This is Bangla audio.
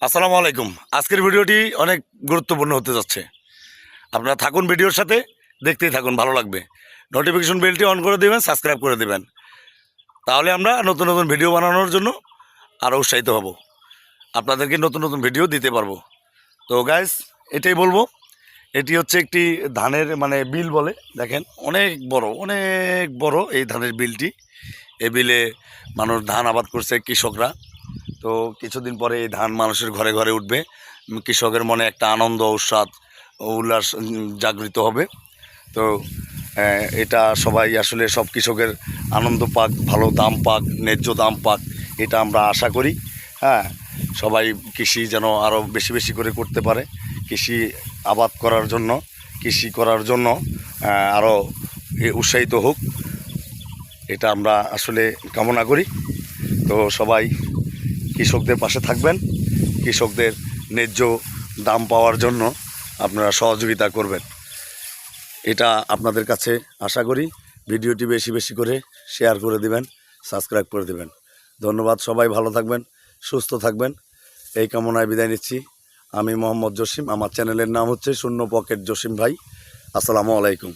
আসসালামু আলাইকুম। আজকের ভিডিওটি অনেক গুরুত্বপূর্ণ হতে যাচ্ছে। আপনারা থাকুন ভিডিওর সাথে, দেখতেই থাকুন, ভালো লাগবে। নোটিফিকেশন বেলটি অন করে দেবেন, সাবস্ক্রাইব করে দেবেন। তাহলে আমরা নতুন নতুন ভিডিও বানানোর জন্য আরও উৎসাহিত হব, আপনাদেরকে নতুন নতুন ভিডিও দিতে পারবো। তো গাইস, এটাই বলবো, এটি হচ্ছে একটি ধানের বিল বলে। দেখেন অনেক বড় এই ধানের বিলটি। এই বিলে মানুষ ধান আবাদ করছে, কৃষকরা। তো কিছুদিন পরে এই ধান মানুষের ঘরে ঘরে উঠবে। কৃষকের মনে একটা আনন্দ, উল্লাস জাগৃত হবে। তো এটা সবাই আসলে সব কৃষকের আনন্দ পাক, ভালো দাম পাক, ন্যায্য দাম পাক, এটা আমরা আশা করি। হ্যাঁ, সবাই কৃষি যেন আরও বেশি বেশি করে করতে পারে, কৃষি আবাদ করার জন্য, কৃষি করার জন্য আরও উৎসাহিত হোক, এটা আমরা আসলে কামনা করি। তো সবাই কৃষকদের পাশে থাকবেন, কৃষকদের ন্যায্য দাম পাওয়ার জন্য আপনারা সহযোগিতা করবেন, এটা আপনাদের কাছে আশা করি। ভিডিওটি বেশি বেশি করে শেয়ার করে দিবেন, সাবস্ক্রাইব করে দিবেন। ধন্যবাদ। সবাই ভালো থাকবেন, সুস্থ থাকবেন, এই কামনায় বিদায় নিচ্ছি। আমি মোহাম্মদ জসিম, আমার চ্যানেলের নাম হচ্ছে শূন্য পকেট জসিম ভাই। আসসালামু আলাইকুম।